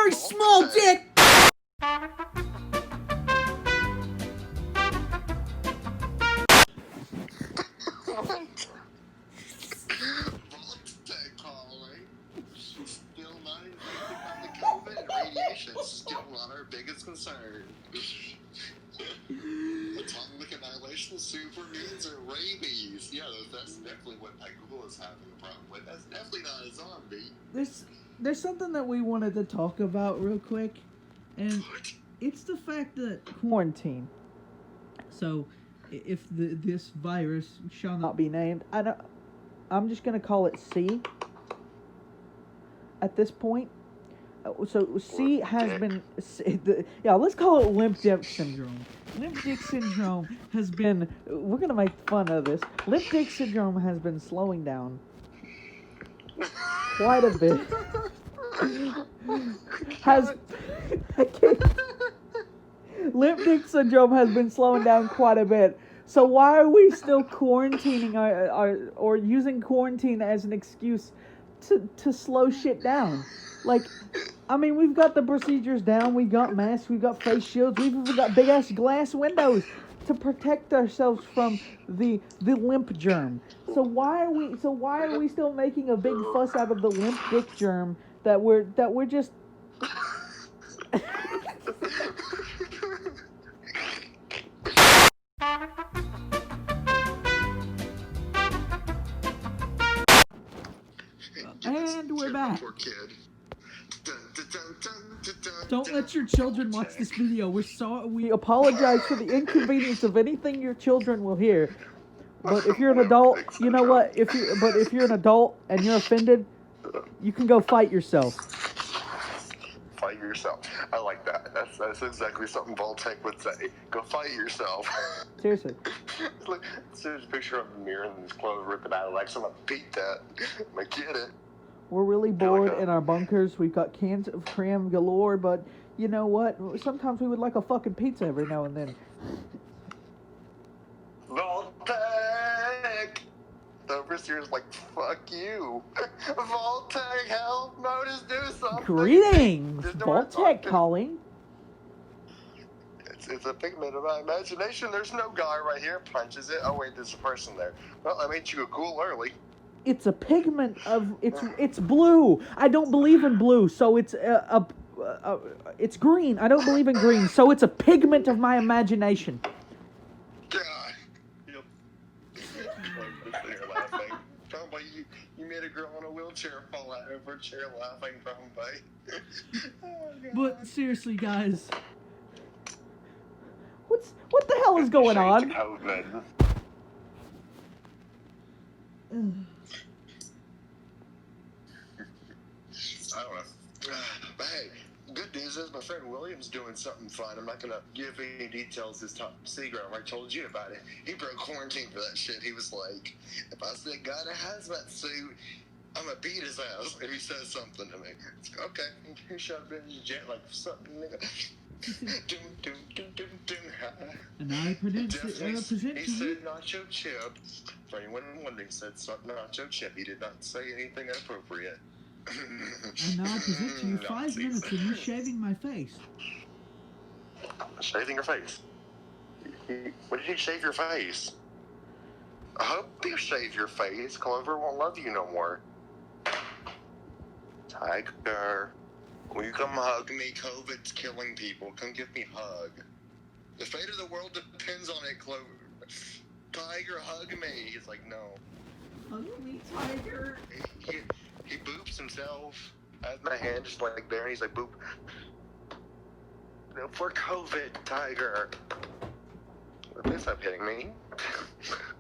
very small dick. Voltec calling. Still not infected by the COVID and radiation. Still not our biggest concern. Atomic annihilation super means or rabies. Yeah, that's definitely what Google is having a problem with. That's definitely not a zombie. There's something that we wanted to talk about real quick, and it's the fact that quarantine. So, if this virus shall not be named, I'm just gonna call it C. At this point, so C has been, let's call it limp dick syndrome. Limp dick syndrome has been. We're gonna make fun of this. Limp dick syndrome has been slowing down quite a bit. Limp dick syndrome has been slowing down quite a bit. So why are we still quarantining or using quarantine as an excuse to slow shit down? Like, I mean, we've got the procedures down, we've got masks, we've got face shields, we've even got big ass glass windows to protect ourselves from the limp germ. So why are we still making a big fuss out of the limp dick germ that we're just And we're back. Poor kid. Don't let your children watch this video. We apologize for the inconvenience of anything your children will hear. But if you're an adult, you know what? If you're an adult and you're offended, you can go fight yourself. Fight yourself. I like that. That's exactly something Voltec would say. Go fight yourself. Seriously. There's a picture of the mirror and his clothes ripping out of like someone beat that. I get it. We're really bored in our bunkers. We've got cans of cram galore, but you know what? Sometimes we would like a fucking pizza every now and then. Voltec! The overseer's like, fuck you. Voltec, help! Notice, do something! Greetings! Voltec calling. It's a figment of my imagination. There's no guy right here. Punches it. Oh, wait, there's a person there. Well, I made you a cool early. It's a pigment of it's blue. I don't believe in blue, so it's it's green. I don't believe in green, so it's a pigment of my imagination. God. Yep. You're laughing. Probably you made a girl in a wheelchair fall out of her chair laughing, probably. Oh, but seriously, guys, what the hell is going on? I don't know. But hey, good news is my friend William's doing something fine. I'm not going to give any details this top secret. I told you about it. He broke quarantine for that shit. He was like, if I see a guy in a hazmat suit, I'm going to beat his ass if he says something to me. It's like, okay. He shoved in his jet like something, nigga. And I present to He you. said nacho chip. For anyone wondering, he said nacho chip. He did not say anything inappropriate. And now I present to you 5 minutes of me shaving my face. Shaving your face? When did you shave your face? I hope you shave your face. Clover won't love you no more. Tiger, will you come hug me? COVID's killing people. Come give me a hug. The fate of the world depends on it, Clover. Tiger, hug me. He's like, no. Hug me, Tiger. He boops himself. I have my hand just like there, and he's like, boop. No, for COVID, Tiger. Please stop hitting me.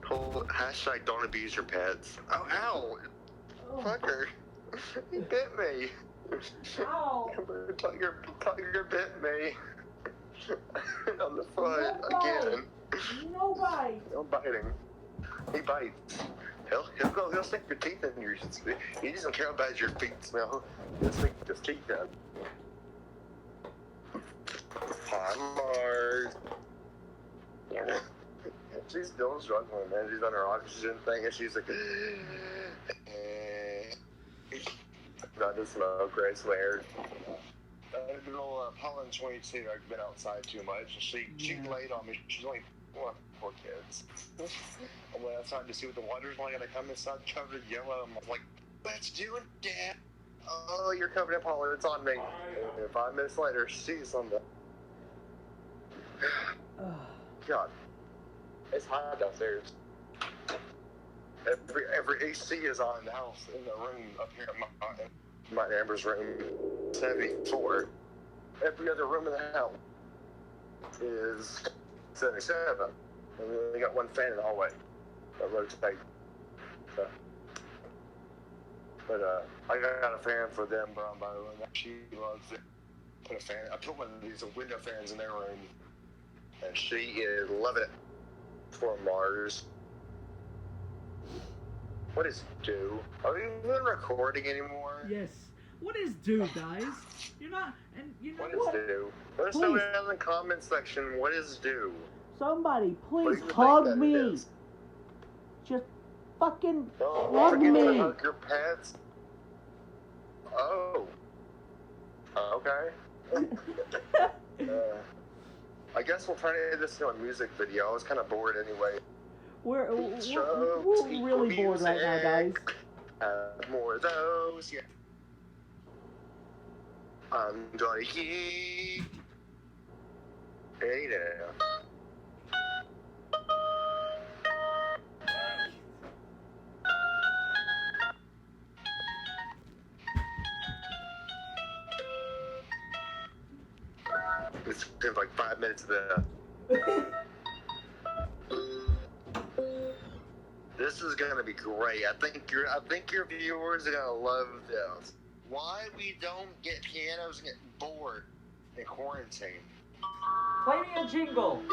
Hashtag don't abuse your pets. Oh, ow! Fucker. He bit me. Ow! Tiger bit me. On the foot again. No bite. No biting. He bites. He'll stick your teeth in your. He doesn't care about your feet smell. He'll stick his teeth in. Hi, Mars. She's still struggling, man. She's on her oxygen thing, and she's like, not to smoke, I swear. 22. I've been outside too much. She laid on me. She's only one, poor kids. I went outside to see what the water's like, and I come inside covered in yellow. I'm like, let's do it, Dad. Oh, you're covered in pollen. It's on me. And 5 minutes later, she's on the. God, it's hot downstairs. Every AC is on in the house, in the room up here in my Amber's room, 74. Every other room in the house is 77. And we only got one fan in the hallway. I rotate. So. But I got a fan for them, Brombo, and she loves it. I put one of these window fans in their room, and she is loving it for Mars. What is do? Are we even recording anymore? Yes. What is do, guys? You're not, and you know what? What is do? Let us know in the comment section. What is do? Somebody, please hug me. Just fucking hug me. To hug your pets. Oh. Okay. I guess we'll turn this into a music video. I was kind of bored anyway. We're really bored right now, guys. More of those, yeah. I'm gonna keep. Hey there. It's been like 5 minutes of the. This is gonna be great. I think your viewers are gonna love this. Why we don't get pianos and get bored in quarantine? Play me a jingle.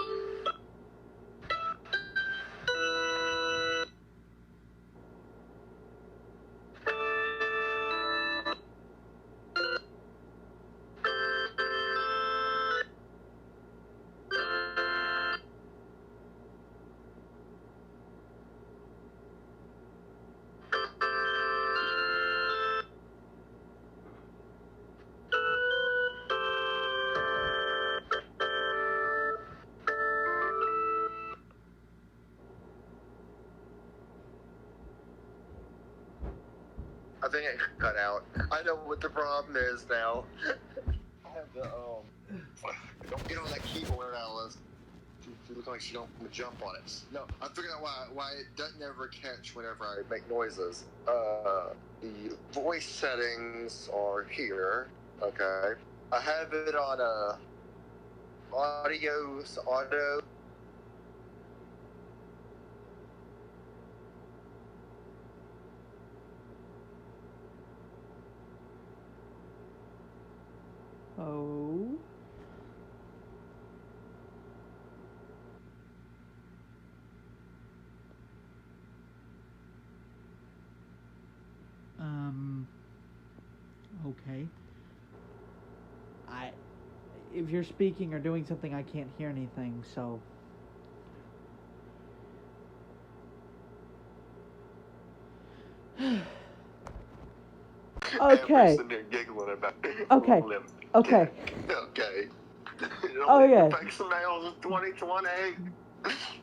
I think it cut out. I know what the problem is now. I have to, don't get on that keyboard, Alice. She looks like she don't want to jump on it. No, I figured out why it doesn't ever catch whenever I make noises. The voice settings are here. Okay. I have it on, auto. Oh. Okay. If you're speaking or doing something, I can't hear anything, so. Okay. Giggling about it. Okay. Okay. Okay. Oh yeah. Fix the nails 2020.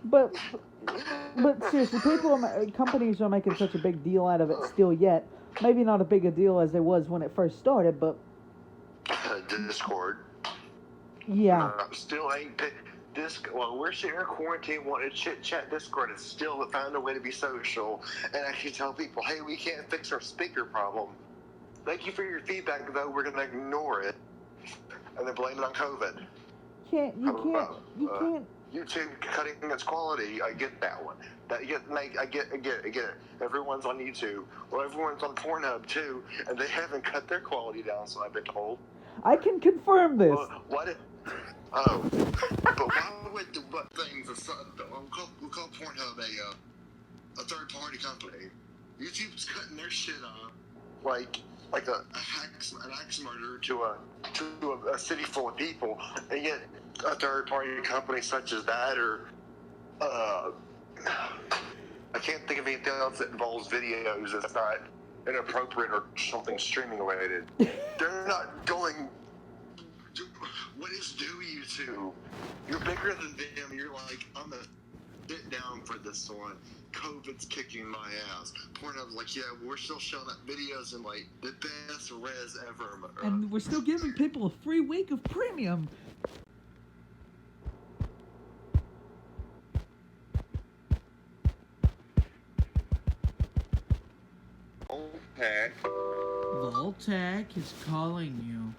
But seriously, companies are making such a big deal out of it still yet. Maybe not a big a deal as it was when it first started, but Discord. Yeah. Still ain't well, we're sitting here quarantine wanting to chit chat Discord and still found a way to be social and actually tell people, hey, we can't fix our speaker problem. Thank you for your feedback, though. We're gonna ignore it and then blame it on COVID. You can't. YouTube cutting its quality. I get that one. I get it. Everyone's on YouTube. Well, everyone's on Pornhub too, and they haven't cut their quality down. So I've been told. I can confirm this. What? Oh, but why would what things we'll call Pornhub a third-party company? YouTube's cutting their shit off like an axe murder to a city full of people, and yet a third-party company such as that, or I can't think of anything else that involves videos that's not inappropriate or something streaming related. They're not going. What is do you two? You're bigger than them. You're like, I'm gonna sit down for this one. COVID's kicking my ass. Pornhub's like, yeah, we're still showing up videos and like the best res ever. And we're still giving people a free week of premium. Okay. Voltec is calling you.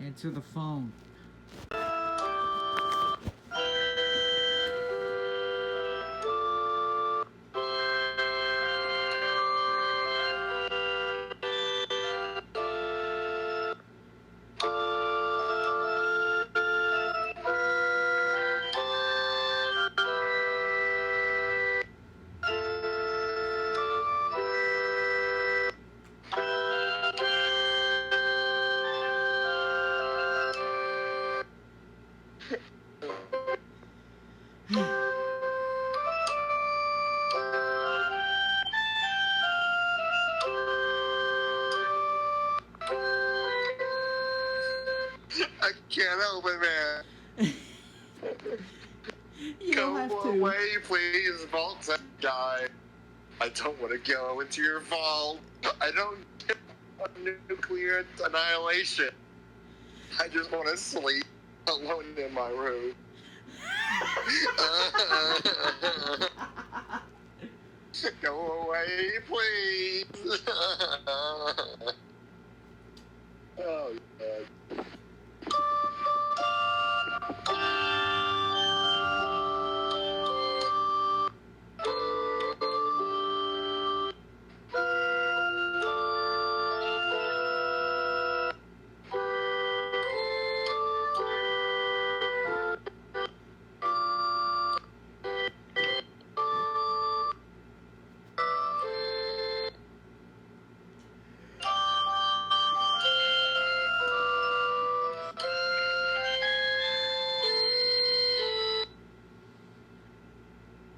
Answer the phone. I can't help it, man. You don't have Go to. away, please. Vault's die. I don't want to go into your vault. I don't give a nuclear annihilation. I just want to sleep alone in my room. Go away, please. Oh, God.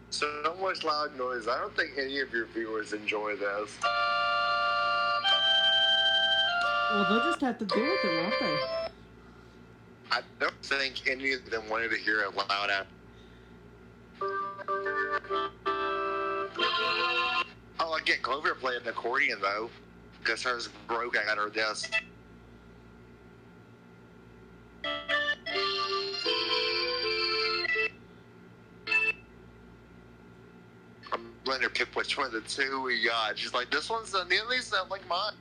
So much loud noise. I don't think any of your viewers enjoy this. Well, they'll just have to deal with it, won't they? I don't think any of them wanted to hear it loud out. Oh, I get Clover playing the accordion though, because hers broke at her desk. I'm letting her pick which one of the two we got. She's like, this one's nearly sound like mine.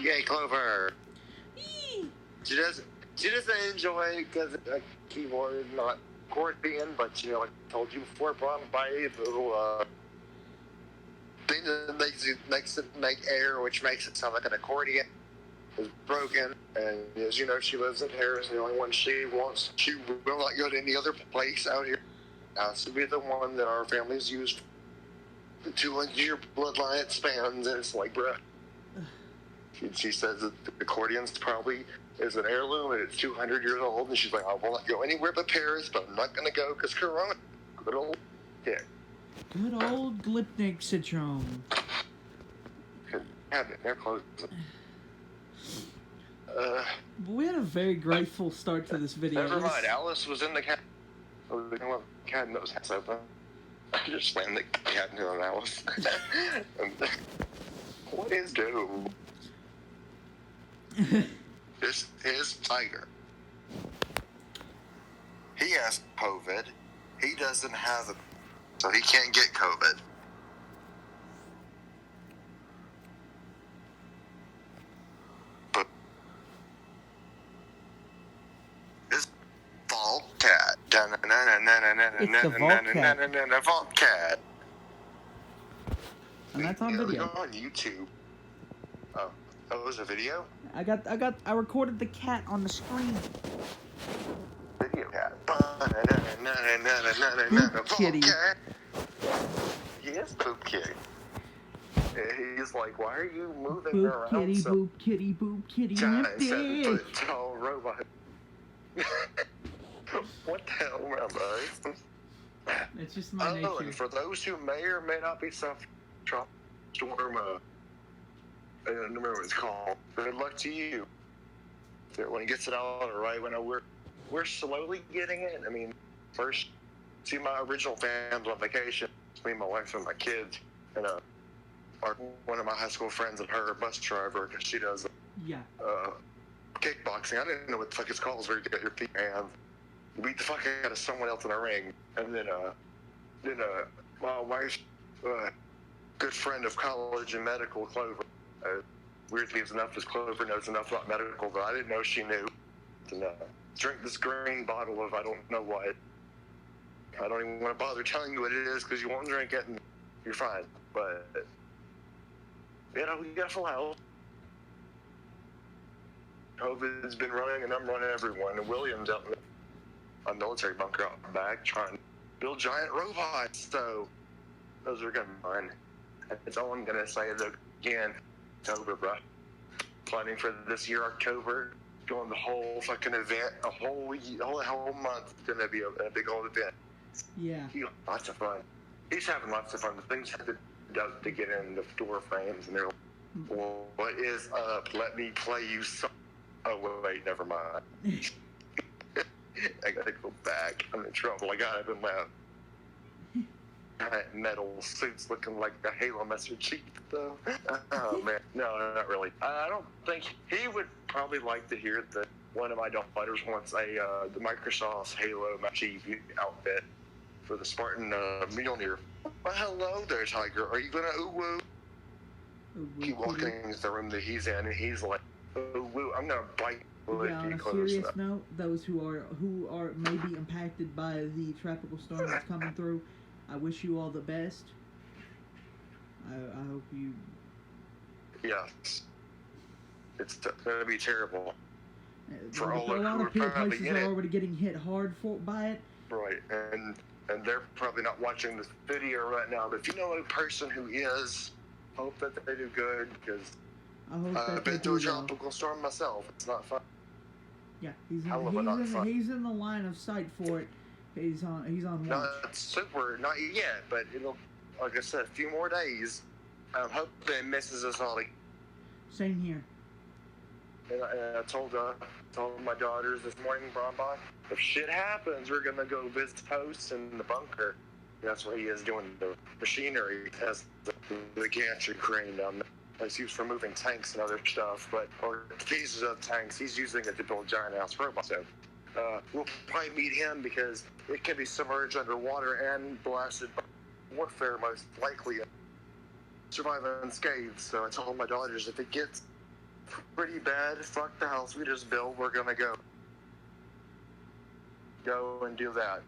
Yay, Clover. She doesn't enjoy because it's a keyboard, not accordion, but like I told you before, brought by the thing that makes it make air, which makes it sound like an accordion, is broken. And as you know, she lives in Paris. The only one she wants, she will not go to any other place out here. Has to be the one that our family's used. The 200-year bloodline it spans, and it's like, bruh. She says that the accordion's probably is an heirloom and it's 200 years old, and she's like, I will not go anywhere but Paris, but I'm not going to go because Corona. Good old dick. Good old Glipnik syndrome. Cabinet, they're closed. We had a very grateful start to this video. Never mind, Alice was in the cabinet. Oh, the cabinet was half open. I just slammed the cabinet on Alice. What is Doom? This is Tiger. He has COVID. He doesn't have it, so he can't get COVID. But this Vault Cat. It's the Vault Cat. Vault Cat. And that's on video. Go on YouTube. Oh, it was a video? I recorded the cat on the screen. Video cat. Poop kitty. Cat. He is Poop Kitty. He's like, why are you moving Boop around kitty, so boop kitty, boop kitty, giant lip dick. 7-foot tall robot? What the hell, man, buddy? It's just my Oh, nature. and for those who may or may not be suffering from storm, I don't remember what it's called. Good luck to you. When he gets it all right, when we're slowly getting it. I mean, first, see my original family on vacation. It's me, my wife, and my kids, and one of my high school friends and her bus driver, because she does Yeah. kickboxing. I didn't know what the fuck it's called. Where you get your feet and you beat the fuck out of someone else in a ring, and then my wife's good friend of college and medical, Clover. Weirdly enough, as Clover knows enough about medical that I didn't know she knew. To drink this green bottle of I don't know what. I don't even want to bother telling you what it is because you won't drink it and you're fine. But you know, you got full health. COVID's been running, and I'm running everyone. And William's out in a military bunker out back trying to build giant robots. So those are gonna be fun. That's all I'm gonna say. Is again, October, bro. Planning for this year, October. Doing the whole fucking event, a whole month. It's gonna be a big old event. Yeah. Lots of fun. He's having lots of fun. The things have to get in the door frames, and they're like, well, what is up? Let me play you some. Oh, wait, never mind. I gotta go back. I'm in trouble. I gotta have left. Metal suits looking like the Halo Master Chief, though. Oh, man. No, not really. I don't think he would probably like to hear that one of my daughters wants the Microsoft's Halo Master Chief outfit for the Spartan Mjolnir. Well, hello there, Tiger. Are you gonna ooh-woo? Keep walking into the room that he's in, and he's like, ooh-woo, I'm gonna bite you Yeah, on if you a close serious enough. note, those who are maybe impacted by the tropical storm that's coming through, I wish you all the best. I hope you. Yes. It's gonna be terrible. For A all lot who are of probably places in are it. already getting hit hard by it. Right, and they're probably not watching this video right now, but if you know a person who is, hope that they do good, because I hope that I've they been do through a well. tropical storm myself. It's not fun. Yeah, he's Hell of a not fun. in the line of sight for it. He's on watch. Not super, not yet, but it'll, like I said, a few more days. I'm hoping it misses us all. Same here. And I told my daughters this morning, Bromba, if shit happens, we're gonna go visit Post in the bunker. That's what he is doing. The machinery has the gantry crane down there. It's used for moving tanks and other stuff, or pieces of tanks. He's using it to build giant ass robots. So we'll probably meet him because it can be submerged underwater and blasted by warfare, most likely, and survive unscathed. So I told my daughters, if it gets pretty bad, fuck the house we just built, we're gonna go and do that.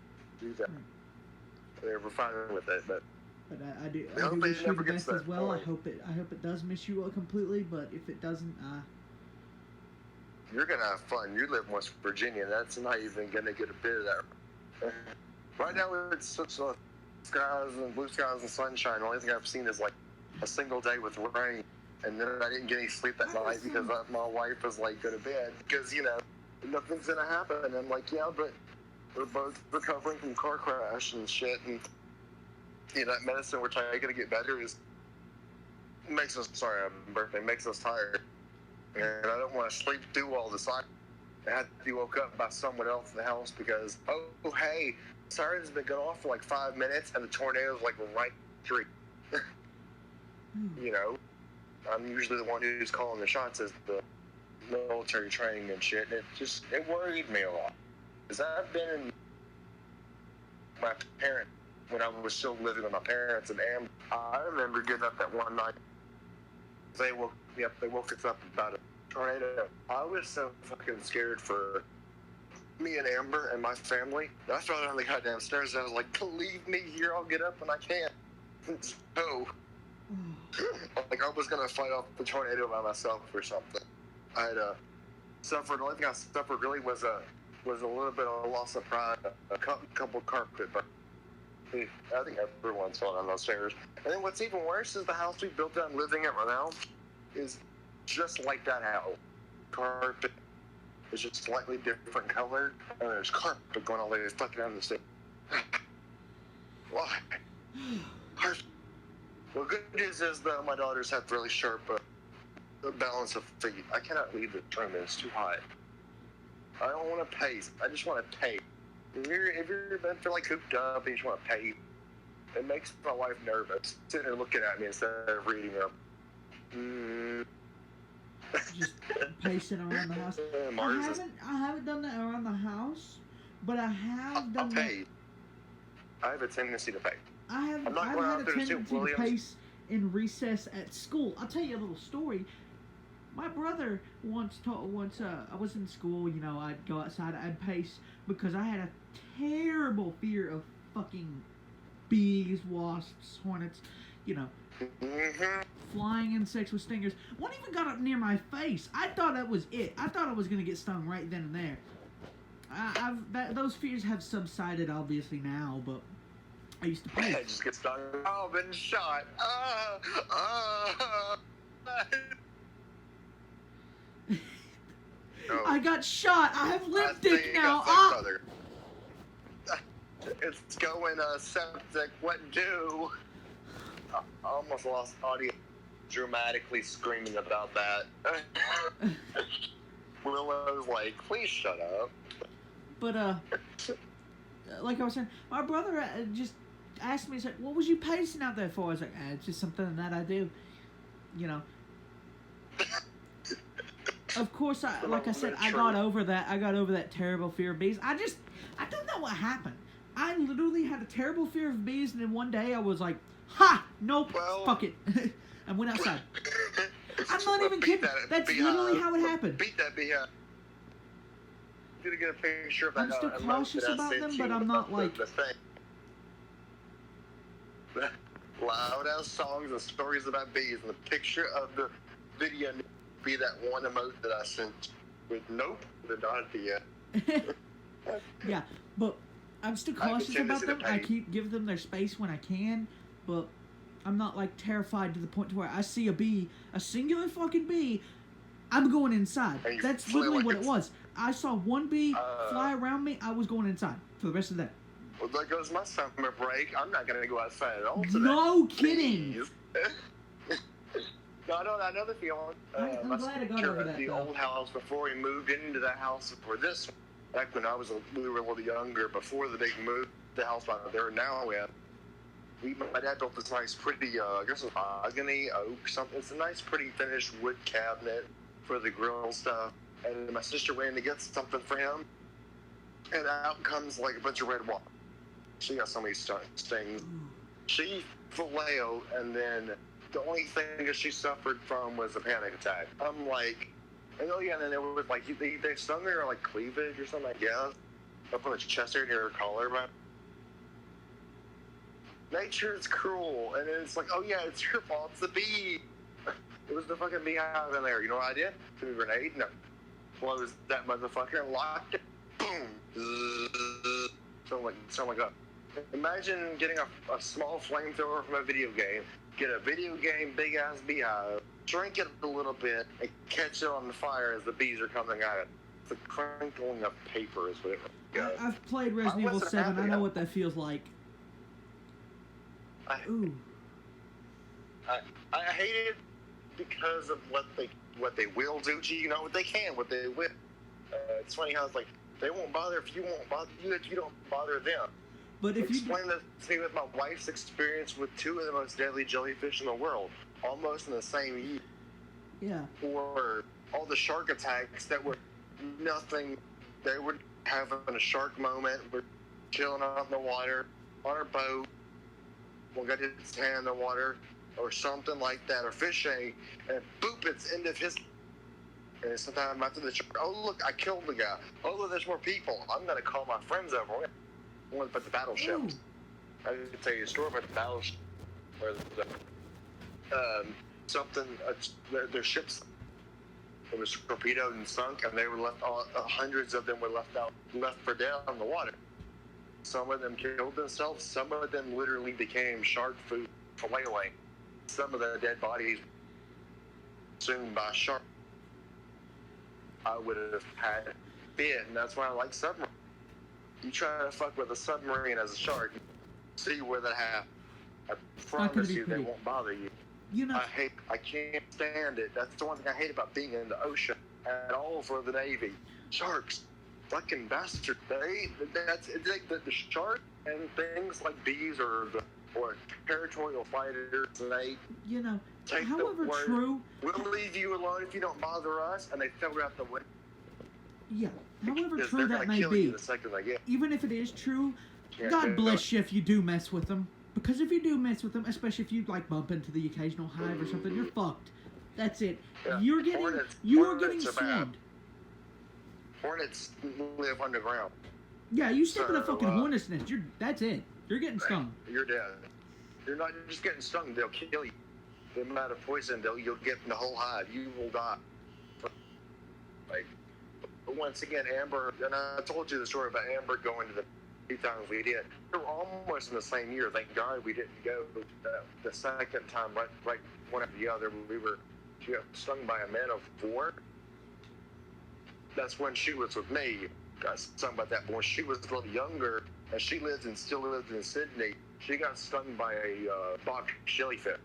They were fine with it, but But I do I hope wish it you never the gets best as that well. point. I hope it does miss you completely. But if it doesn't, You're gonna have fun. You live in West Virginia. That's not even gonna get a bit of that. Right now, it's such skies and blue skies and sunshine. The only thing I've seen is like a single day with rain, and then I didn't get any sleep that night because my wife was like, go to bed because nothing's gonna happen. And I'm like, yeah, but we're both recovering from car crash and shit, and that medicine we're taking to get better makes us tired, and I don't want to sleep through all this. I had to be woke up by someone else in the house because hey, sirens been going off for like 5 minutes and the tornado's like right through. I'm usually the one who's calling the shots as the military training and shit. And it worried me a lot because I've been in my parents when I was still living with my parents, and I remember getting up that one night. They woke me up. They woke us up about a tornado. I was so fucking scared for me and Amber and my family. I fell down the goddamn stairs and I was like, leave me here. I'll get up when I can. So, like I was gonna fight off the tornado by myself or something. I had suffered. The only thing I suffered really was a little bit of a loss of pride, a couple carpet burns. I think everyone's fallen on those stairs. And then what's even worse is the house we built that I'm living in right now is just like that house. Carpet is just slightly different color, and there's carpet going all the way fucking down the stairs. Why? Well, good news is though my daughters have really sharp balance of feet. I cannot leave the room. It's too hot. I don't want to pace. I just want to pace. If you're been like cooped up and you just want to pay, it makes my wife nervous. Sitting there looking at me instead of reading her. just pacing around the house. I haven't done that around the house, but I have done that. I have a tendency to pay. I've had a tendency to pace in recess at school. I'll tell you a little story. My brother once I was in school, I'd go outside, I'd pace because I had a terrible fear of fucking bees, wasps, hornets, flying insects with stingers. One even got up near my face. I thought that was it. I thought I was going to get stung right then and there. Those fears have subsided obviously now, but I used to pace. I just get stung. Oh, been shot. No. I got shot. I have lip dick now. It's going septic. What do? I almost lost audio. Dramatically screaming about that. Willow's like, please shut up. But like I was saying, my brother just asked me, he's like, what was you pacing out there for? I was like, it's just something that I do, Of course, like I said, I got over that terrible fear of bees. I don't know what happened. I literally had a terrible fear of bees, and then one day I was like, ha, nope, fuck it. I went outside. I'm not even kidding. That's literally how it happened. Beat that bee up. I'm gonna get a picture of that. I'm still cautious about them, but I'm not like... Loud ass songs and stories about bees, and the picture of the video be that one emote that I sent with nope, the not at the end. Yeah, but I'm still cautious about them. I keep giving them their space when I can, but I'm not like terrified to the point to where I see a bee, a singular fucking bee, I'm going inside. That's literally what it was. I saw one bee fly around me, I was going inside for the rest of the day. Well, there goes my summer break. I'm not going to go outside at all today. No kidding! No, I know the feeling. I'm glad I got over that, the old house before we moved into the house for this one. Back when we were a little younger, before the big move, the house out there now my dad built this nice, pretty, I guess it's mahogany, oak, something. It's a nice, pretty finished wood cabinet for the grill stuff. And my sister went in to get something for him, and out comes like a bunch of red water. She got so many stings. She filleted, and then the only thing that she suffered from was a panic attack. I'm like, and then it was like they stung her like cleavage or something, I guess, up on the chest area near her collar. But Nature's cruel, and it's like, oh yeah, it's your fault. It's the bee. It was the fucking beehive in there. You know what I did? Threw a grenade and I closed that motherfucker and locked it. Boom. Sound like a. Imagine getting a small flamethrower from a video game. Get a video game big ass beehive. Shrink it a little bit and catch it on fire as the bees are coming at it. It's a crinkling of paper is what it goes. I've played Resident Evil 7. I know what that feels like. Ooh. I hate it because of what they will do to you. You know what they can, what they will. It's funny how it's like they won't bother if you won't bother you if you don't bother them. But if Explain that to me with my wife's experience with two of the most deadly jellyfish in the world, almost in the same year. Yeah. Or all the shark attacks that were nothing. They were having a shark moment. We're chilling out in the water on our boat. One guy did his hand in the water or something like that, or fishing, and boop, it's end of his. And sometime after the shark, oh look, I killed the guy. Oh look, there's more people. I'm gonna call my friends over. I'm gonna put the battleship. Ooh. I can tell you a story about the battleship where their ships. It was torpedoed and sunk, and they were left. Hundreds of them were left for dead on the water. Some of them killed themselves. Some of them literally became shark food for whaling. Some of the dead bodies consumed by sharks. I would have had bit, and that's why I like submarines. You try to fuck with a submarine as a shark, you see where that happens. I promise you, they won't bother you. You know, I can't stand it. That's the one thing I hate about being in the ocean at all for the Navy. Sharks, fucking bastard. The shark and things like bees or territorial fighters, they you know, take however the word, true. we'll leave you alone if you don't bother us, and they throw it out the window. Yeah, however Because true they're that gonna may kill be, you the second they get. even if it is true, Can't God do bless it. you if you do mess with them. Because if you do mess with them, especially if you like bump into the occasional hive or something, you're fucked. That's it. Yeah. You're getting Hornets are bad. swarmed. Hornets live underground. Yeah, you step in a So, fucking hornet's nest. That's it. You're getting stung. You're dead. You're not just getting stung, they'll kill you. The amount of poison you'll get in the whole hive, you will die. Like, but once again, Amber, and I told you the story about Amber going to the few times we did. We were almost in the same year. Thank God we didn't go the second time, right one after the other. She got stung by a man of 4. That's when she was with me. Got stung by that boy. She was a little younger, and she still lives in Sydney. She got stung by a box jellyfish,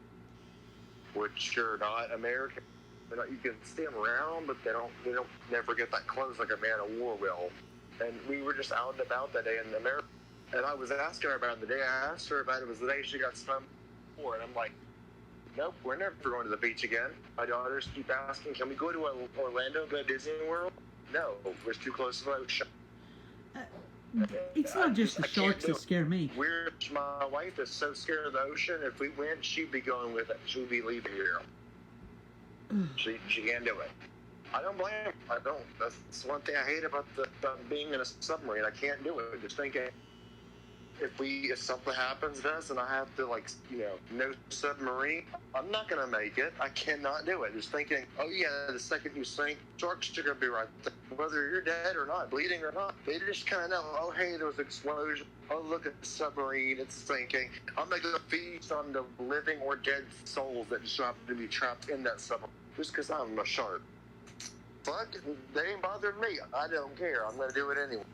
which are not American. You can see them around, but they don't never get that close like a man of war will. And we were just out and about that day in America, and I was asking her about it. The day I asked her about it was the day she got stung before, and I'm like, nope, we're never going to the beach again. My daughters keep asking, can we go to Orlando, go to Disney World? No, we're too close to the ocean. It's not just the sharks that scare me. My wife is so scared of the ocean. If we went, she'd be going with it. She'd be leaving here. She can't do it. I don't blame her. I don't. That's one thing I hate about being in a submarine. I can't do it. Just thinking, if something happens to us and I have to no submarine, I'm not gonna make it. I cannot do it. Just thinking, oh yeah, the second you sink, sharks are gonna be right there. Whether you're dead or not, bleeding or not, they just kind of know. Oh hey, there was an explosion. Oh look at the submarine, it's sinking. I'm gonna go feast on the living or dead souls that just happen to be trapped in that submarine just because I'm a shark. Fuck, they ain't bothering me. I don't care. I'm gonna do it anyway.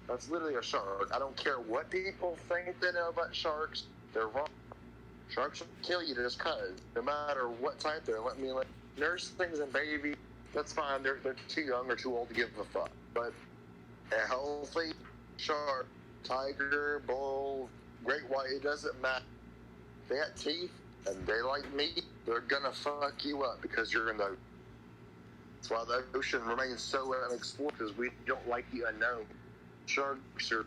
That's literally a shark. I don't care what people think they know about sharks. They're wrong. Sharks will kill you just cause. No matter what type they're. Let me nurse things and baby. That's fine. They're too young or too old to give a fuck. But a healthy shark, tiger, bull, great white, it doesn't matter. They got teeth and they like meat. They're gonna fuck you up because you're in the. That's why the ocean remains so unexplored because we don't like the unknown. Sharks are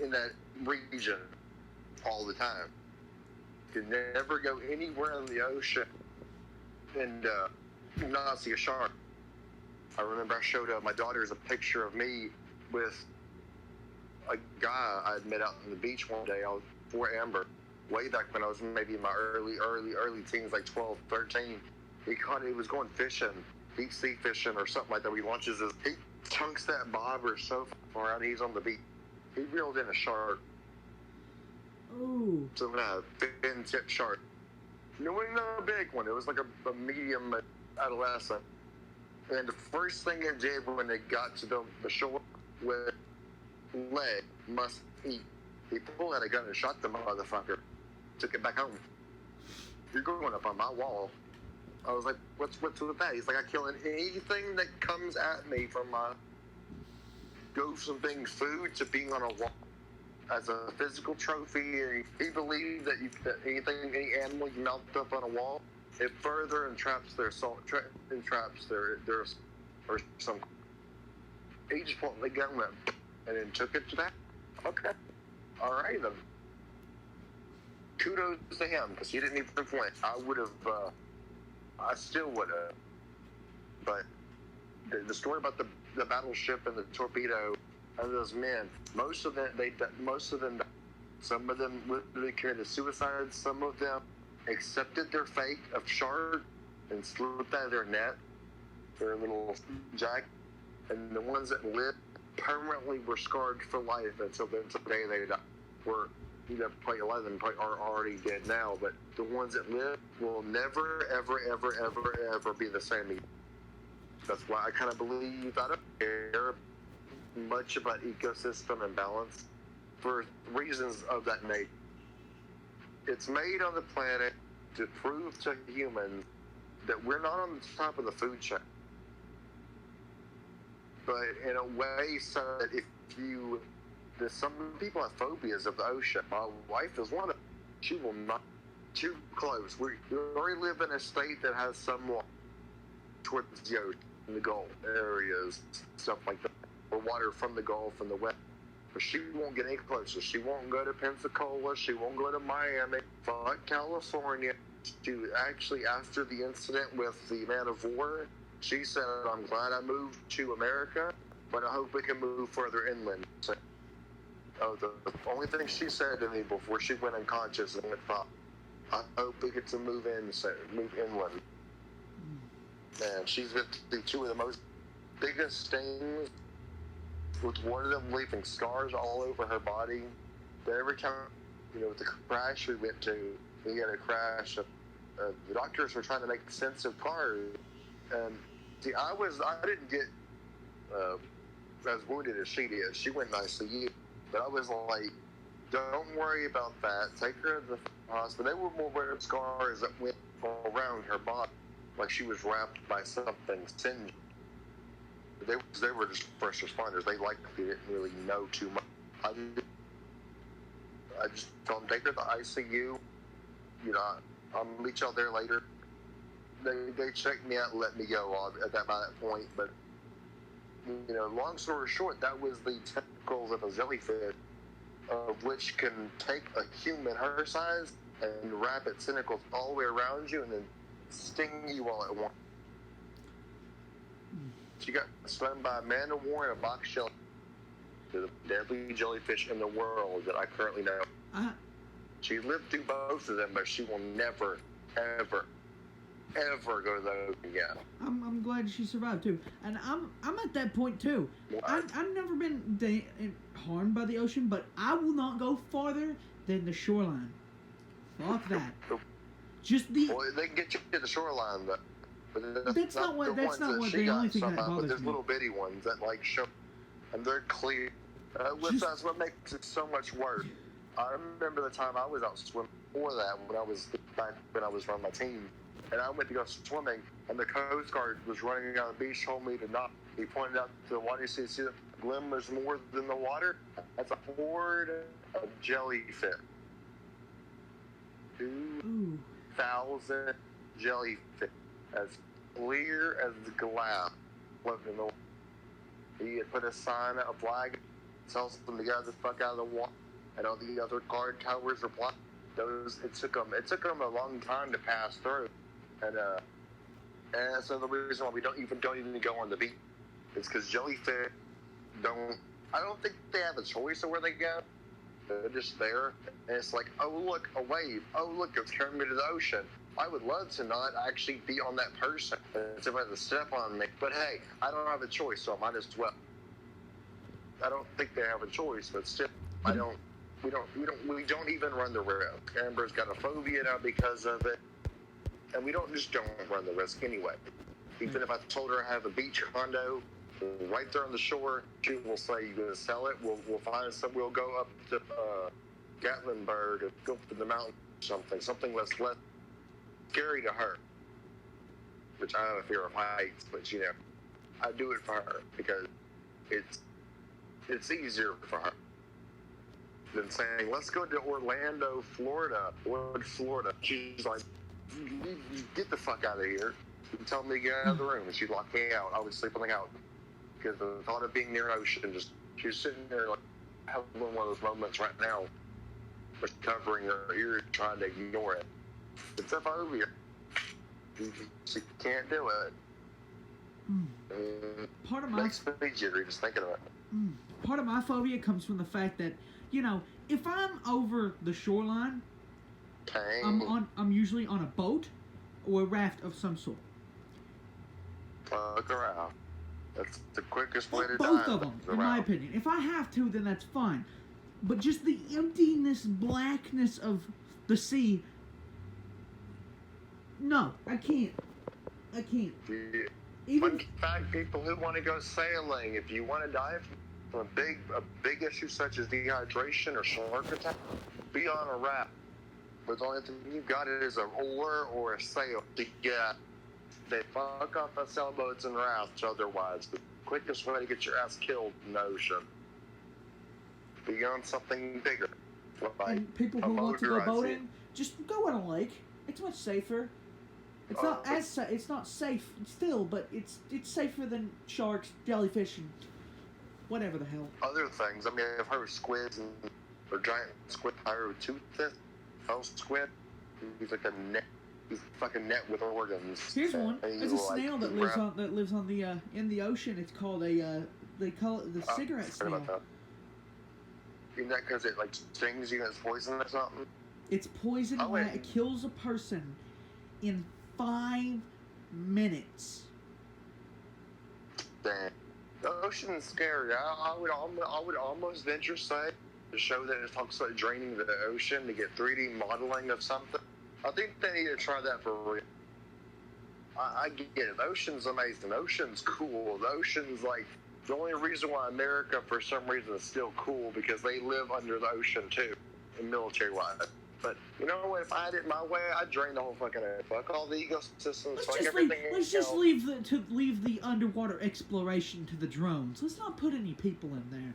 in that region all the time. You can never go anywhere in the ocean and not see a shark. I remember I showed my daughters a picture of me with a guy I had met out on the beach one day. I was before Amber. way back when I was maybe in my early teens, like 12, 13. He was going fishing, deep sea fishing or something like that. He launches he chunks that bobber so far out, he's on the beach. He reeled in a shark. Oh. Some fin tip shark. It wasn't a big one. It was like a medium adolescent. And the first thing they did when they got to the shore with leg must eat. He pulled out a gun and shot the motherfucker. Took it back home. You're going up on my wall. I was like, what's with that? He's like, I kill anything that comes at me from my goes from being food to being on a wall as a physical trophy. He believed that any animal you mount up on a wall, it further entraps their soul, entraps their or some. He just pulled the gun and then took it to that. Okay, all right then. Kudos to him because he didn't even flinch. I would have. I still would have. But the story about the battleship and the torpedo and those men, most of them, some of them literally committed suicide. Some of them accepted their fate of shark and slipped out of their net, their little jack. And the ones that lived permanently were scarred for life until the day they died. Probably 11 are already dead now, but the ones that live will never, ever be the same again. That's why I kind of believe I don't care much about ecosystem and balance for reasons of that nature. It's made on the planet to prove to humans that we're not on the top of the food chain, but in a way so that some people have phobias of the ocean. My wife is one of them. She will not too close. We already live in a state that has some towards the ocean, the Gulf areas, stuff like that, or water from the Gulf and the West. But she won't get any closer. She won't go to Pensacola. She won't go to Miami. Fuck California. She actually, after the incident with the Man of War, she said, "I'm glad I moved to America, but I hope we can move further inland." So, the only thing she said to me before she went unconscious and went pop, I hope we get to move inland. And she's been through two of the most biggest stings, with one of them leaving scars all over her body. But every time, with the crash we went to, we had a crash. The doctors were trying to make sense of cars, and see, I didn't get as wounded as she did. She went nicely. But I was like, don't worry about that. Take her to the hospital. They were more wearing scars that went around her body, like she was wrapped by something singed. They were just first responders. They likely didn't really know too much. I just told them, take her to the ICU. I'll meet y'all there later. They checked me out and let me go at that point. But long story short, that was the tentacles of a jellyfish, of which can take a human her size and wrap its tentacles all the way around you and then sting you all at once. She got stung by a man of war and a box shell. The deadly jellyfish in the world that I currently know. She lived through both of them, but she will never, ever go to those again. I'm glad she survived too, and I'm at that point too. I've never been harmed by the ocean, but I will not go farther than the shoreline. Fuck that. Well, they can get you to the shoreline, but that's not what the only thing that bothers me. There's little bitty ones that show, and they're clear. That's what makes it so much worse. I remember the time I was out swimming before that when I was on my team, and I went to go swimming, and the Coast Guard was running down the beach, told me to not. He pointed out to the water. He said, "See, the glimmers more than the water. That's a horde of jellyfish. 2,000 jellyfish, as clear as glass, floating in the water." He had put a sign, a flag, tells them to get the fuck out of the water, and all the other guard towers replied. It took them a long time to pass through, and that's another reason why we don't even go on the beach. It's because jellyfish I don't think they have a choice of where they go. They're just there, and it's like, oh look, a wave. Oh look, it's carrying me to the ocean. I would love to not actually be on that person and somebody to step on me. But hey, I don't have a choice, so I might as well. I don't think they have a choice, but still, I don't. We don't even run the risk. Amber's got a phobia now because of it, and we don't run the risk anyway. Even if I told her I have a beach condo right there on the shore, she will say, "You gonna sell it? We'll find some. We'll go up to Gatlinburg and go up to the mountain, something less scary to her." Which I have a fear of heights, but I do it for her because it's easier for her than saying, let's go to Orlando, Florida. She's like, get the fuck out of here. You tell me to get out of the room, and she'd lock me out. I would sleep on the couch because the thought of being near an ocean, she was sitting there like having one of those moments right now, but covering her ears, trying to ignore it. It's a phobia. She can't do it. Part of my makes me jittery just thinking about it. Part of my phobia comes from the fact that, if I'm over the shoreline, I'm usually on a boat or a raft of some sort. Fuck around. That's the quickest way to die. Both of them, in my opinion. If I have to, then that's fine. But just the emptiness, blackness of the sea. No, I can't. Yeah. Even in fact, people who want to go sailing, if you want to die from a big issue such as dehydration or shark attack, be on a raft. But the only thing you've got is an oar or a sail to get. They fuck off the sailboats and rafts otherwise. The quickest way to get your ass killed in the ocean. Be on something bigger. Like and people who want to go boating, just go on a lake. It's much safer. It's not it's not safe still, but it's safer than sharks, jellyfish, and whatever the hell. Other things. I mean, I've heard of squids or giant squid pyrotoothed squid. He's like a net. He's a fucking net with organs. Here's one. There's a snail that lives on the in the ocean. It's called a they call it the cigarette snail. About that. Isn't that because it like stings you and it's poison or something? It's poison. It kills a person in 5 minutes. Damn. The ocean's scary. I would almost venture say to show that it talks about draining the ocean to get 3D modeling of something. I think they need to try that for real. I get it. The ocean's amazing. The ocean's cool. The ocean's like the only reason why America, for some reason, is still cool because they live under the ocean too, military-wise. But you know what? If I had it my way, I'd drain the whole fucking area. Fuck all the ecosystems. Let's just leave the underwater exploration to the drones. Let's not put any people in there.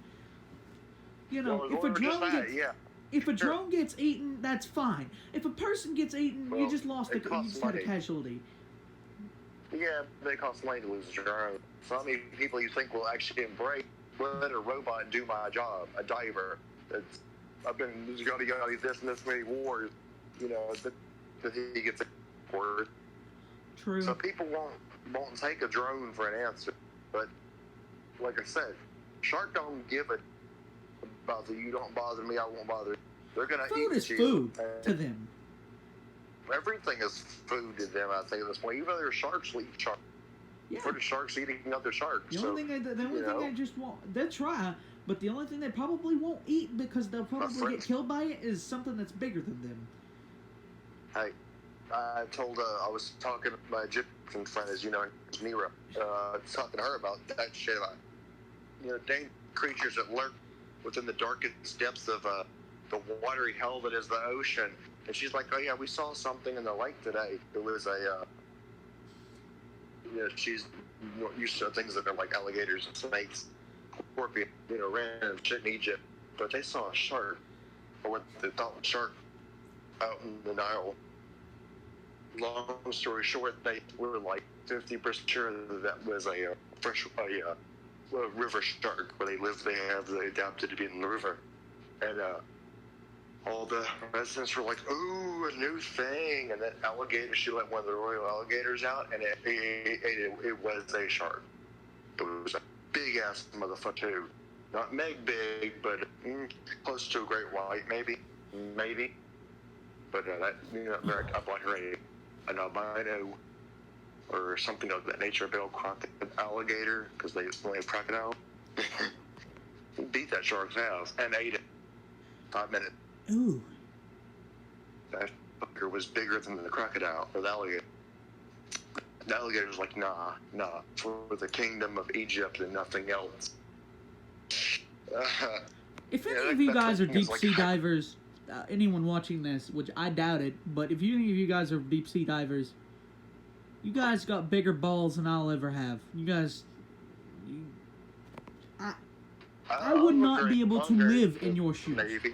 If a drone gets eaten, that's fine. If a person gets eaten, you just had a casualty. Yeah, they cost money to lose a drone. So how many people you think will actually embrace let a robot do my job? A diver. I've been got this and this many wars, that he gets word. True. So people won't take a drone for an answer. But like I said, shark don't give a about you don't bother me, I won't bother you. They're gonna food eat is you. Food to them. Everything is food to them, I think, at this point. Even other sharks will eat sharks. Yeah. For the sharks eating other sharks. The only thing they just won't, they'll try, but the only thing they probably won't eat because they'll probably get killed by it is something that's bigger than them. Hey, I was talking to my Egyptian friend, as you know, Nira, talking to her about that shit about, dangerous creatures that lurk within the darkest depths of the watery hell that is the ocean. And she's like, oh yeah, we saw something in the lake today. It was she's used to things that are like alligators and snakes, scorpion, random shit in Egypt. But they saw a shark, or what they thought was a shark, out in the Nile. Long story short, they were like 50% sure that was a river shark where they live. They adapted to being in the river, and all the residents were like, "Ooh, a new thing!" And that alligator, she let one of the royal alligators out, and it was a shark. It was a big ass motherfucker too. Not meg big, but close to a great white, maybe. But they're up like an albino or something of that nature, a big old alligator, because they only have crocodile. Beat that shark's house and ate it. 5 minutes. Ooh. That fucker was bigger than the crocodile or the alligator. The alligator was like, nah, for the kingdom of Egypt and nothing else. If any of you guys are deep sea divers, anyone watching this, which I doubt it, but if any of you guys are deep sea divers, you guys got bigger balls than I'll ever have. You guys, I would not be able to live in your shoes. Navy.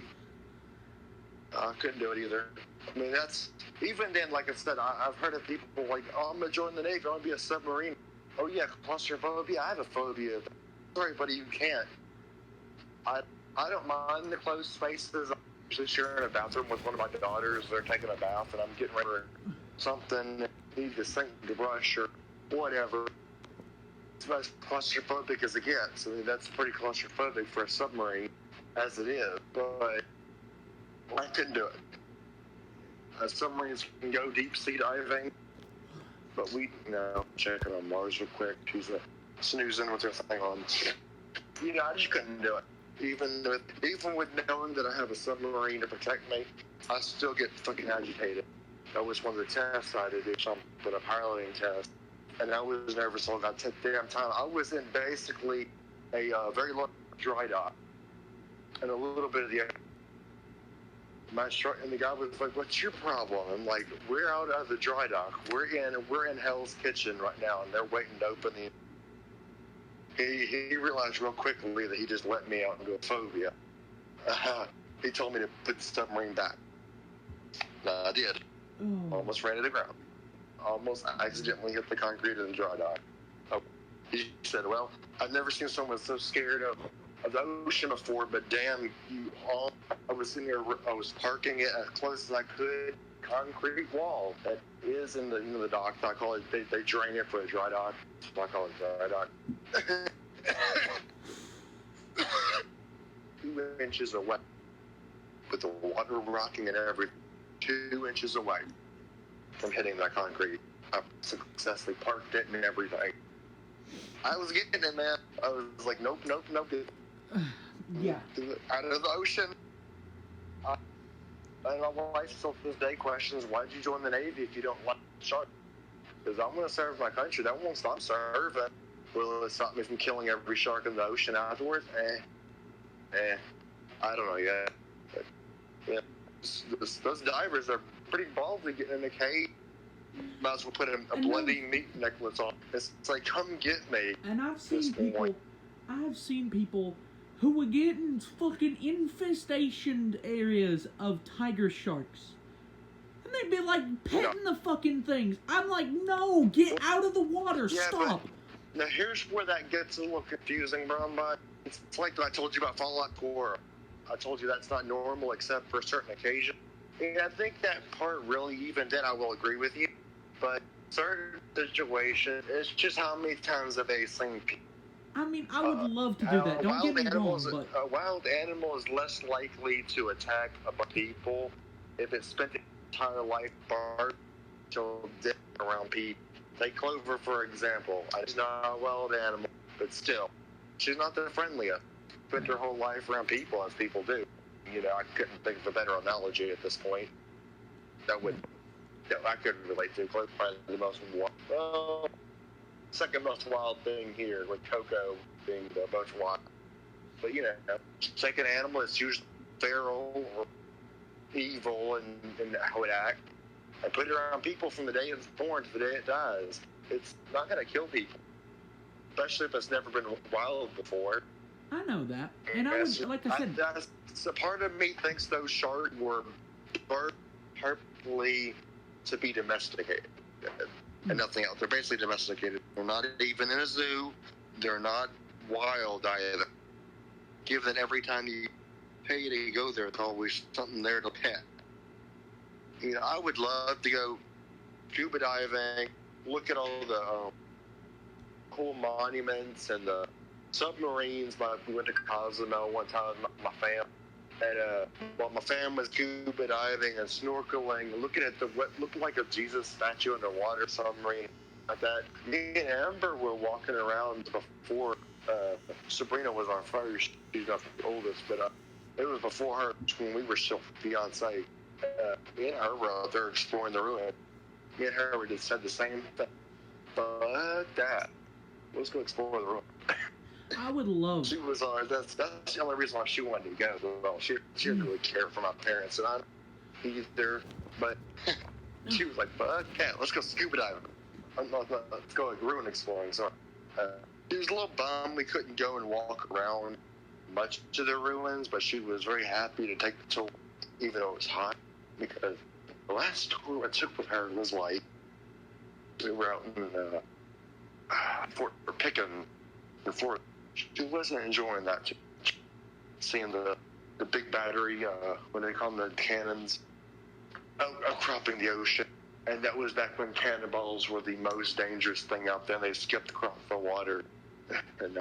I couldn't do it either. I mean, that's, even then, like I said, I've heard of people like, oh, I'm going to join the Navy, I want to be a submarine. Oh yeah, claustrophobia, I have a phobia. Sorry, buddy, you can't. I don't mind the closed spaces. I'm usually sharing a bathroom with one of my daughters. They're taking a bath, and I'm getting ready for something, need to sink the brush or whatever. It's about as claustrophobic as it gets. I mean, that's pretty claustrophobic for a submarine, as it is. But I couldn't do it. Submarines can go deep sea diving, but checking on Mars real quick. She's snoozing with her thing on. I just couldn't do it. Even with knowing that I have a submarine to protect me, I still get fucking agitated. That was one of the tests I had to do, a piloting test, and I was nervous all that damn time. I was in basically a very long dry dock, and a little bit of the. And the guy was like, "What's your problem?" I'm like, "We're out of the dry dock. We're in Hell's Kitchen right now, and they're waiting to open the." He realized real quickly that he just let me out into a phobia. He told me to put the submarine back. I did. Almost ran to the ground. Almost accidentally hit the concrete of the dry dock. He said, "Well, I've never seen someone so scared of the ocean before, but damn, I was sitting there, I was parking it as close as I could. Concrete wall that is in the dock. I call it, they drain it for a dry dock. So I call it dry dock. 2 inches away, with the water rocking and everything, 2 inches away from hitting that concrete. I successfully parked it and everything. I was getting it, man. I was like, nope. Yeah. Out of the ocean. And my wife still to this day questions, why'd you join the Navy if you don't like sharks? Because I'm going to serve my country. That won't stop serving. Will it stop me from killing every shark in the ocean afterwards? I don't know yet. But, yeah, those divers are pretty ballsy getting in the cave. Might as well put a bloody meat necklace on. It's like, come get me. And I've seen people who were getting fucking infestation areas of tiger sharks. And they'd be like petting the fucking things. I'm like, no, get out of the water, stop. Now here's where that gets a little confusing, Brown Bud. It's like I told you about Fallout 4. I told you that's not normal except for certain occasions. And I think that part really, even then, I will agree with you. But certain situations, it's just how many times have they seen people. I mean, I would love to do that. Don't get me wrong, but a wild animal is less likely to attack people if it spent its entire life barred till death around people. Take Clover, for example. She's not a wild animal, but still, she's not the friendliest. Spent her whole life around people, as people do. I couldn't think of a better analogy at this point. That I could relate to. Clover's probably the most second most wild thing here, with Coco being the most wild. But take an animal that's usually feral or evil and how it acts, and put it around people from the day it's born to the day it dies. It's not going to kill people, especially if it's never been wild before. I know that, and I would, like I said, so part of me thinks those sharks were purposely to be domesticated. And nothing else. They're basically domesticated. They're not even in a zoo. They're not wild either. Given that every time you pay to go there, there's always something there to pet. I would love to go scuba diving, look at all the cool monuments and the submarines. We went to Cozumel one time with my family. And my fam was scuba diving and snorkeling and looking at what looked like a Jesus statue underwater submarine like that. Me and Amber were walking around before Sabrina was our first. She's not the oldest, but it was before her when we were still fiancé. Me and her were out there exploring the ruin. Me and her just said the same thing. But that, let's go explore the ruin. I would love. She was that's the only reason why she wanted to go. Well, she didn't really care for my parents, and I either. But she was like, "Fuck yeah, let's go scuba diving. Let's go like ruin exploring." So she was a little bummed we couldn't go and walk around much of the ruins, but she was very happy to take the tour, even though it was hot. Because the last tour I took with her was like we were out in Fort Pickens before. She wasn't enjoying that. Seeing the big battery, what do they call them, the cannons, outcropping the ocean. And that was back when cannonballs were the most dangerous thing out there. They skipped across the water. And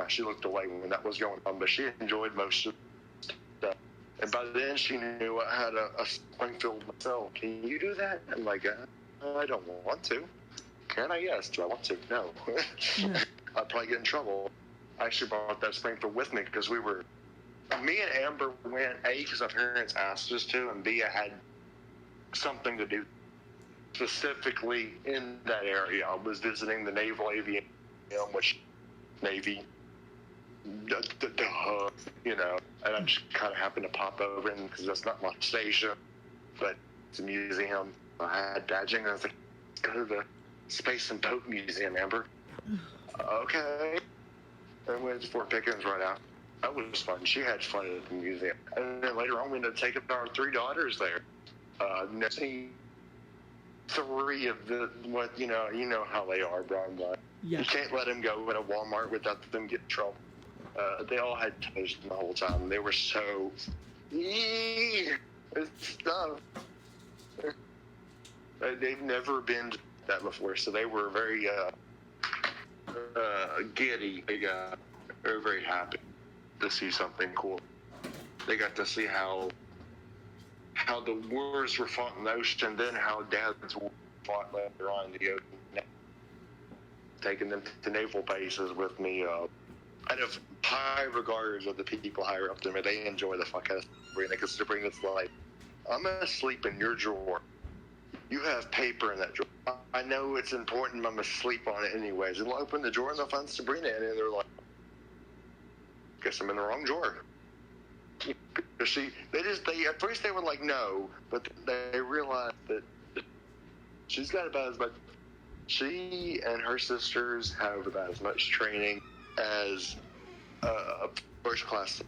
she looked away when that was going on, but she enjoyed most of that. And by then she knew I had a Springfield myself. Can you do that? I'm like, I don't want to. Can I? Yes. Do I want to? No. Yeah. I'd probably get in trouble. I actually brought that Springfield with me because me and Amber went, A, because our parents asked us to, and B, I had something to do specifically in that area. I was visiting the Naval Aviation, which Navy, and I just kind of happened to pop over in because that's not my station, but it's a museum. I had badging, and I was like, let's go to the Space and Boat Museum, Amber. Okay. And we went to Fort Pickens right out. That was fun. She had fun at the museum. And then later on, we ended up taking our 3 daughters there. See 3 of the, you know how they are, Brian. Yeah. You can't let them go in a Walmart without them getting in trouble. They all had toast the whole time. They were so, stuff. They've never been to that before, so they were very, giddy. They were very happy to see something cool. They got to see how the wars were fought in the ocean, then how Dad's war fought later on in the ocean. Taking them to naval bases with me. I have high regards of the people higher up to me. They enjoy the fuck out of Sabrina because Sabrina's like, I'm gonna sleep in your drawer. You have paper in that drawer. I know it's important. I'm going to sleep on it anyways. And they'll open the drawer and they'll find Sabrina in it. And they're like, guess I'm in the wrong drawer. At first they were like, no. But they realized that she's got about as much. She and her sisters have about as much training as a first class.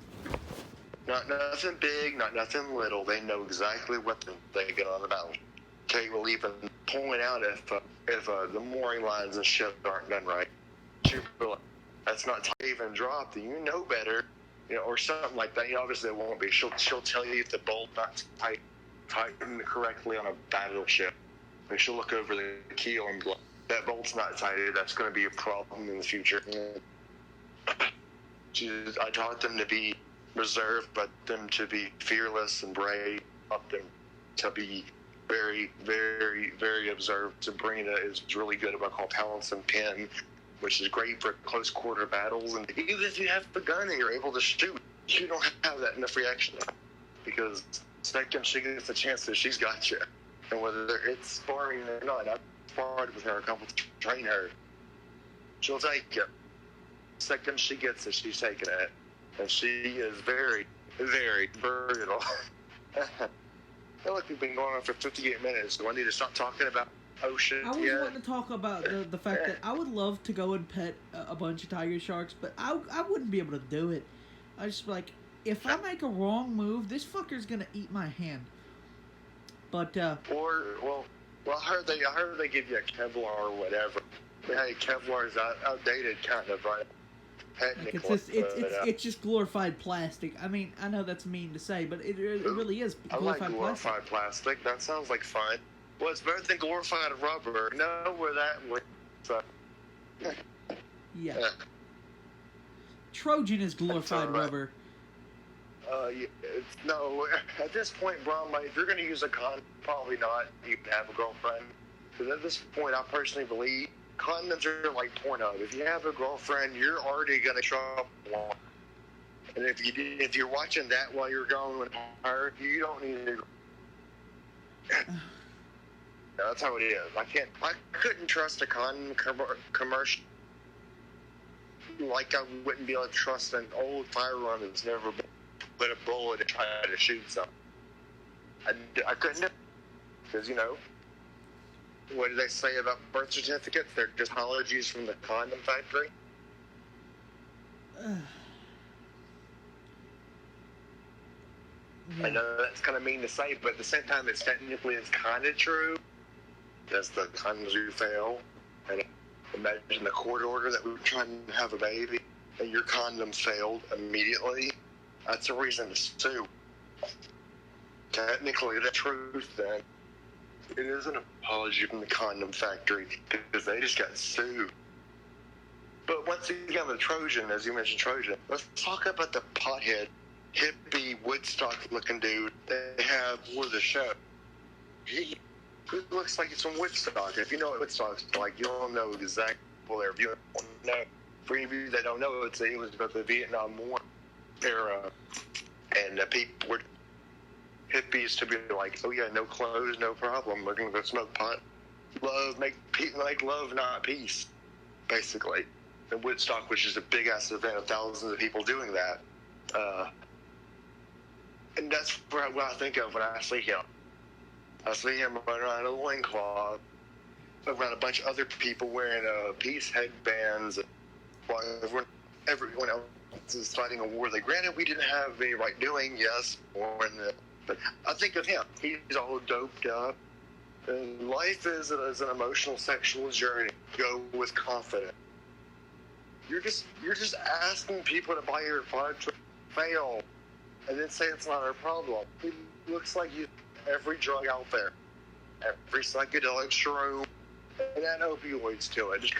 Not nothing big, not nothing little. They know exactly what they get on the battleship. Kate will even point out if the mooring lines and shit aren't done right. She'll be like, that's not tight, even dropped. You know better, or something like that. Obviously it won't be. She'll tell you if the bolt not tightened correctly on a battleship. And she'll look over the keel and be like, that bolt's not tighted. That's going to be a problem in the future. I taught them to be reserved, but them to be fearless and brave. Taught them to be very, very, very observed. Sabrina is really good at what I call balance and pin, which is great for close quarter battles. And even if you have the gun and you're able to shoot, you don't have that enough reaction because second she gets the chance that she's got you. And whether it's sparring or not, I've sparred with her a couple to train her. She'll take it. Second she gets it, she's taking it. And she is very, very brutal. I feel like we've been going on for 58 minutes. Do I need to stop talking about ocean? I was wanting to talk about the fact that I would love to go and pet a bunch of tiger sharks, but I wouldn't be able to do it. I just like, if I make a wrong move, this fucker's gonna eat my hand. But I heard they give you a Kevlar or whatever. Hey, Kevlar is outdated, kind of, right? Like it's just glorified plastic. I mean, I know that's mean to say, but it really is glorified I like glorified plastic. That sounds like fun. Well, it's better than glorified rubber. No, where that would. Yeah. Trojan is glorified alright. rubber. No, at this point, Brom, if you're going to use a condom, probably not even have a girlfriend. Because at this point, I personally believe condoms are like porno. If you have a girlfriend, you're already going to show one. And if you're watching that while you're going with her, you don't need to. That's how it is. I couldn't trust a condom commercial like I wouldn't be able to trust an old firearm that's never been put a bullet and try to shoot something. I couldn't, because what do they say about birth certificates? They're just apologies from the condom factory. I know that's kind of mean to say, but at the same time, it's kind of true. As the condoms do fail, and imagine the court order that we were trying to have a baby, and your condom failed immediately. That's a reason to sue. Technically, the truth then, it is an apology from the condom factory because they just got sued. But once again, with Trojan, as you mentioned Trojan, let's talk about the pothead, hippie, Woodstock-looking dude they have for the show. He looks like he's from Woodstock. If you know what Woodstock's like, you'll know exactly what they're viewing. No, for any of you that don't know, it was about the Vietnam War era, and people were hippies to be like, oh yeah, no clothes, no problem. We're gonna go smoke pot, make love, not peace, basically. And Woodstock, which is a big ass event of thousands of people doing that, and that's what I think of when I see him. I see him running around a loincloth, around a bunch of other people wearing peace headbands, while everyone else is fighting a war that, granted, we didn't have any right doing, yes, but I think of him. He's all doped up. And life is an emotional, sexual journey. Go with confidence. You're just asking people to buy your product to fail, and then say it's not our problem. It looks like every drug out there, every psychedelic shroom, and add opioids to it. Just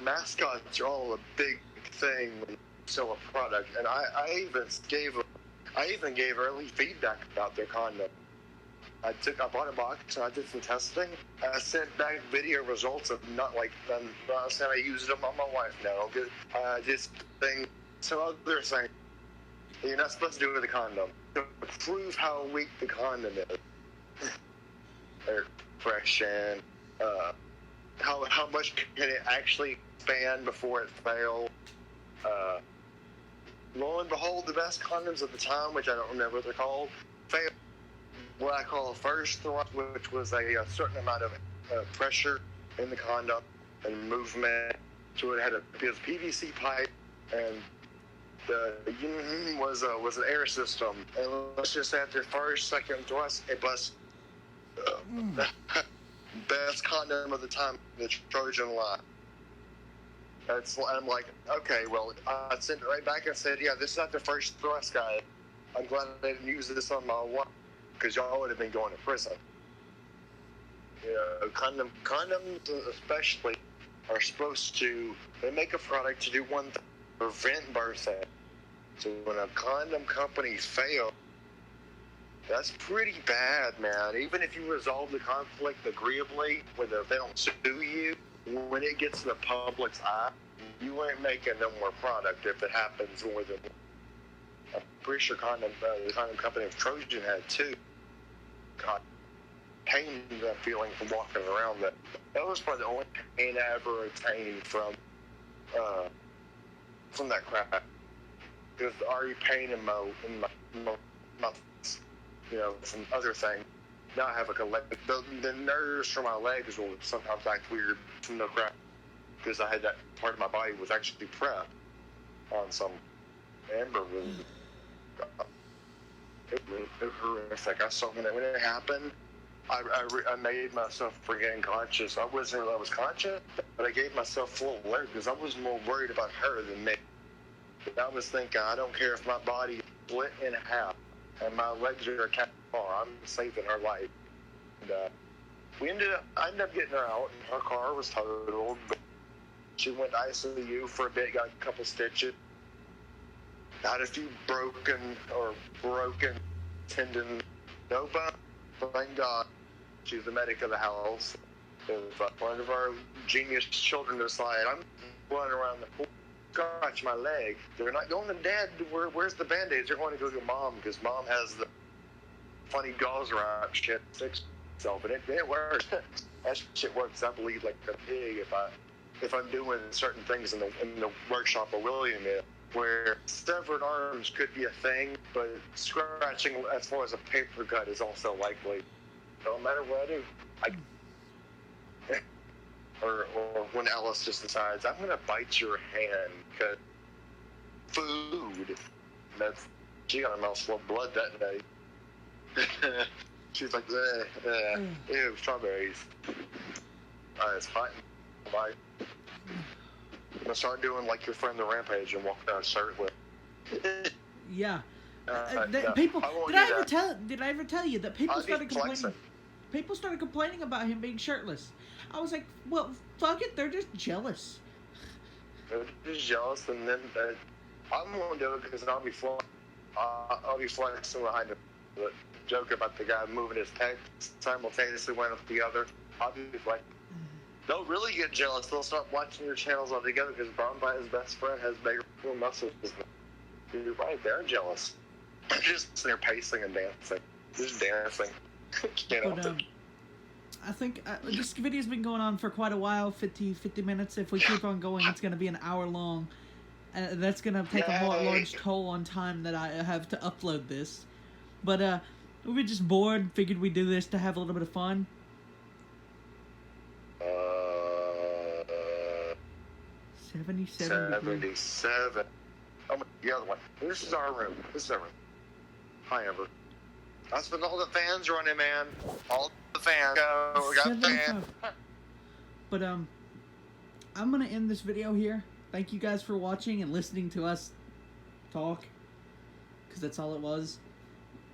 mascots are all a big thing when you sell a product, and I even gave early feedback about their condom. I bought a box and I did some testing. I sent back video results of not saying I used them on my wife. No, I did some other thing you're not supposed to do with a condom to prove how weak the condom is. Or fresh and how much can it actually expand before it fails. Lo and behold, the best condoms at the time, which I don't remember what they're called, failed what I call a first thrust, which was a certain amount of pressure in the condom and movement. So it had a PVC pipe, and the was an air system. And let's just say after first, second thrust, it busts. Best condom of the time, the Trojan line. I'm like, okay, well, I sent it right back and said, yeah, this is not the first thrust, guy. I'm glad I didn't use this on my wife, because y'all would have been going to prison. Condoms especially are supposed to, they make a product to do one thing, prevent birthing. So when a condom company fails, that's pretty bad, man. Even if you resolve the conflict agreeably, whether they don't sue you, when it gets in the public's eye, you ain't making no more product if it happens more than. I'm pretty sure the condom company of Trojan had too. God, pain that feeling from walking around that. That was probably the only pain I ever attained from that crap. Because already pain in my some other thing. Now I have like a leg. The nerves from my legs will sometimes act weird from the crap, because I had that part of my body was actually prepped on some amber room. It was horrific. I saw when it happened. I made myself forget conscious. I wasn't really conscious, but I gave myself full alert because I was more worried about her than me. I was thinking, I don't care if my body is split in half and my legs are a cat car, I'm saving her life. And I ended up getting her out, and her car was totaled. But She went to ICU for a bit, got a couple stitches. Had a few broken tendon, no bone. Thank God. She's the medic of the house. If one of our genius children decide, I'm running around the pool, scratch my leg. They're not going to Dad. Where's the Band-Aids? They're going to go to Mom because Mom has the funny gauze wrap shit fix itself, and it works. That shit works. I bleed like a pig if I'm doing certain things in the workshop of William is, where severed arms could be a thing, but scratching as far as a paper cut is also likely. No matter what I do, or when Alice just decides, I'm gonna bite your hand because food. She got her mouth full of blood that day. She's like, ew, strawberries. It's hot. Bye. I'm gonna start doing like your friend the Rampage and walk down shirtless. Yeah. Yeah. People. I Did I ever tell you that people I'll be started complaining? flexing. People started complaining about him being shirtless. I was like, well, fuck it. They're just jealous. They're just jealous, and then I'm gonna do it because I'll be flexing behind the joke about the guy moving his head simultaneously one with the other. I'll be like, they'll really get jealous. They'll start watching your channels all together because Bombay, his best friend, has bigger muscles. You're right, they're jealous. Just they're pacing and dancing, just dancing. Can't help it. I think this video's been going on for quite a while, 50 minutes. If we keep on going, it's going to be an hour long. That's going to take a more large toll on time that I have to upload this. But we were just bored, figured we'd do this to have a little bit of fun. 77 degrees. 77. Oh, the other one. This is our room. This is our room. Hi, Amber. That's when all the fans running, man. All the fans. Go. We got fans. But I'm gonna end this video here. Thank you guys for watching and listening to us talk, because that's all it was.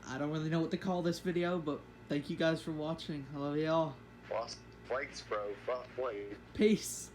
I don't really know what to call this video, but thank you guys for watching. I love y'all. Lost flakes, bro. Fuck flakes. Peace.